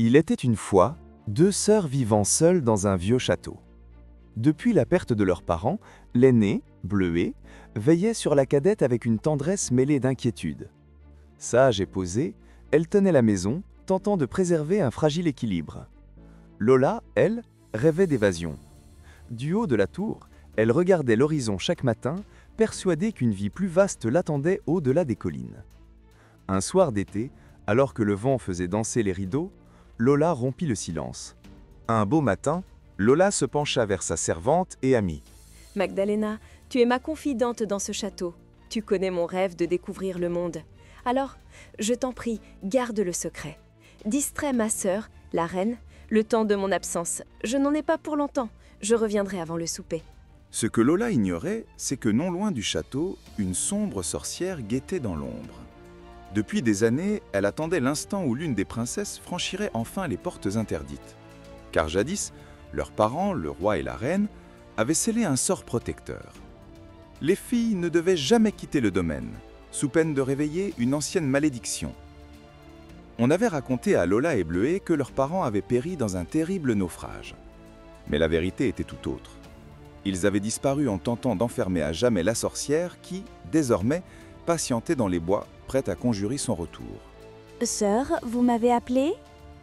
Il était une fois 2 sœurs vivant seules dans un vieux château. Depuis la perte de leurs parents, l'aînée, Bleuet, veillait sur la cadette avec une tendresse mêlée d'inquiétude. Sage et posée, elle tenait la maison, tentant de préserver un fragile équilibre. Lola, elle, rêvait d'évasion. Du haut de la tour, elle regardait l'horizon chaque matin, persuadée qu'une vie plus vaste l'attendait au-delà des collines. Un soir d'été, alors que le vent faisait danser les rideaux, Lola rompit le silence. Un beau matin, Lola se pencha vers sa servante et amie. « Magdalena, tu es ma confidente dans ce château. Tu connais mon rêve de découvrir le monde. Alors, je t'en prie, garde le secret. Distrais ma sœur, la reine, le temps de mon absence. Je n'en ai pas pour longtemps. Je reviendrai avant le souper. » Ce que Lola ignorait, c'est que non loin du château, une sombre sorcière guettait dans l'ombre. Depuis des années, elle attendait l'instant où l'une des princesses franchirait enfin les portes interdites. Car jadis, leurs parents, le roi et la reine, avaient scellé un sort protecteur. Les filles ne devaient jamais quitter le domaine, sous peine de réveiller une ancienne malédiction. On avait raconté à Lola et Bleuet que leurs parents avaient péri dans un terrible naufrage. Mais la vérité était tout autre. Ils avaient disparu en tentant d'enfermer à jamais la sorcière qui, désormais, patientait dans les bois, prête à conjurer son retour. « Sœur, vous m'avez appelée ?»«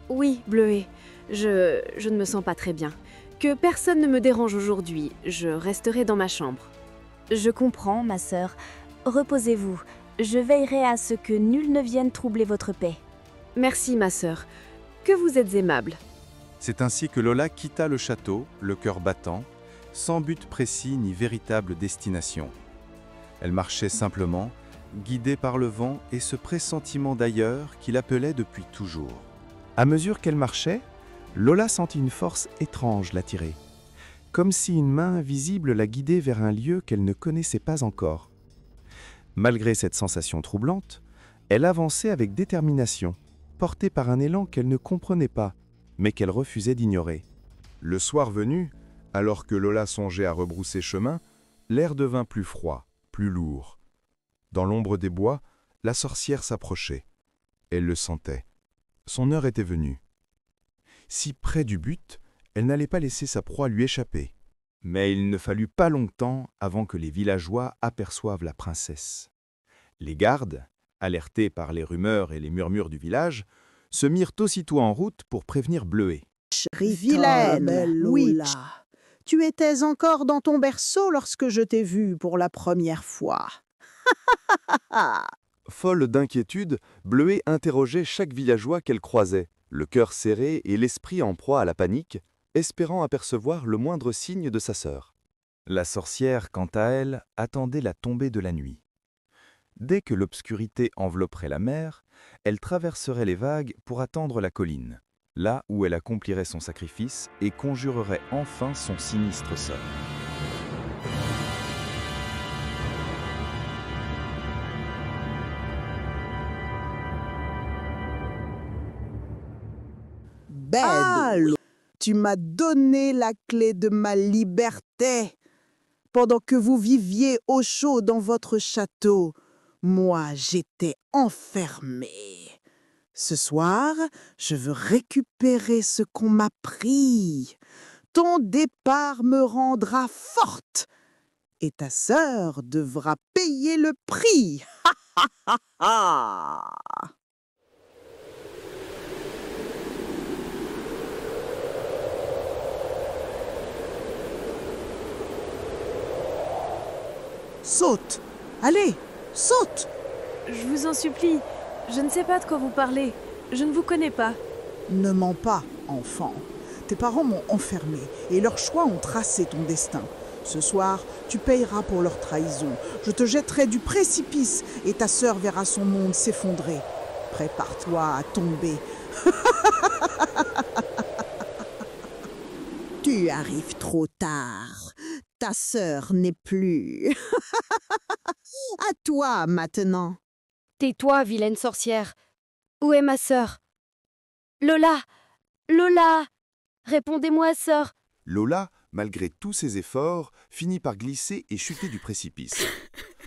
Oui, Bleuet. Je ne me sens pas très bien. Que personne ne me dérange aujourd'hui. Je resterai dans ma chambre. » « Je comprends, ma sœur. Reposez-vous. Je veillerai à ce que nul ne vienne troubler votre paix. » « Merci, ma sœur. Que vous êtes aimable. » C'est ainsi que Lola quitta le château, le cœur battant, sans but précis ni véritable destination. Elle marchait simplement, guidée par le vent et ce pressentiment d'ailleurs qui l'appelait depuis toujours. À mesure qu'elle marchait, Lola sentit une force étrange l'attirer, comme si une main invisible la guidait vers un lieu qu'elle ne connaissait pas encore. Malgré cette sensation troublante, elle avançait avec détermination, portée par un élan qu'elle ne comprenait pas, mais qu'elle refusait d'ignorer. Le soir venu, alors que Lola songeait à rebrousser chemin, l'air devint plus froid, plus lourd. Dans l'ombre des bois, la sorcière s'approchait. Elle le sentait. Son heure était venue. Si près du but, elle n'allait pas laisser sa proie lui échapper. Mais il ne fallut pas longtemps avant que les villageois aperçoivent la princesse. Les gardes, alertés par les rumeurs et les murmures du village, se mirent aussitôt en route pour prévenir Bleuet. Vilaine, oui, tu étais encore dans ton berceau lorsque je t'ai vue pour la première fois. Folle d'inquiétude, Bleuet interrogeait chaque villageois qu'elle croisait, le cœur serré et l'esprit en proie à la panique, espérant apercevoir le moindre signe de sa sœur. La sorcière, quant à elle, attendait la tombée de la nuit. Dès que l'obscurité envelopperait la mer, elle traverserait les vagues pour attendre la colline, là où elle accomplirait son sacrifice et conjurerait enfin son sinistre sort. Belle, tu m'as donné la clé de ma liberté. Pendant que vous viviez au chaud dans votre château, moi, j'étais enfermée. Ce soir, je veux récupérer ce qu'on m'a pris. Ton départ me rendra forte et ta sœur devra payer le prix. Ha ha ha ha! Saute! Allez, saute! Je vous en supplie. Je ne sais pas de quoi vous parlez. Je ne vous connais pas. Ne mens pas, enfant. Tes parents m'ont enfermé et leurs choix ont tracé ton destin. Ce soir, tu payeras pour leur trahison. Je te jetterai du précipice et ta sœur verra son monde s'effondrer. Prépare-toi à tomber. Tu arrives trop tard. Ta sœur n'est plus. À toi maintenant. Tais-toi, vilaine sorcière. Où est ma sœur? Lola! Lola! Répondez-moi, sœur. Lola, malgré tous ses efforts, finit par glisser et chuter du précipice.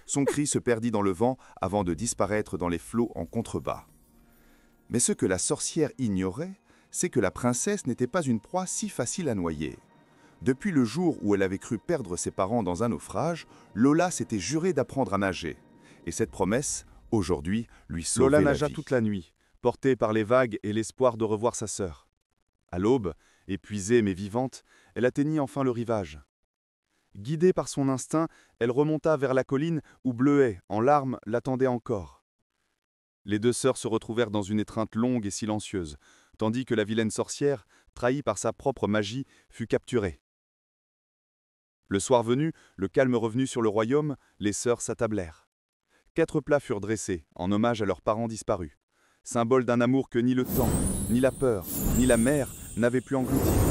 Son cri se perdit dans le vent avant de disparaître dans les flots en contrebas. Mais ce que la sorcière ignorait, c'est que la princesse n'était pas une proie si facile à noyer. Depuis le jour où elle avait cru perdre ses parents dans un naufrage, Lola s'était jurée d'apprendre à nager. Et cette promesse, aujourd'hui, lui sauvait Lola la nagea vie. toute la nuit, portée par les vagues et l'espoir de revoir sa sœur. À l'aube, épuisée mais vivante, elle atteignit enfin le rivage. Guidée par son instinct, elle remonta vers la colline où Bleuet, en larmes, l'attendait encore. Les deux sœurs se retrouvèrent dans une étreinte longue et silencieuse, tandis que la vilaine sorcière, trahie par sa propre magie, fut capturée. Le soir venu, le calme revenu sur le royaume, les sœurs s'attablèrent. 4 plats furent dressés, en hommage à leurs parents disparus, symbole d'un amour que ni le temps, ni la peur, ni la mer n'avaient pu engloutir.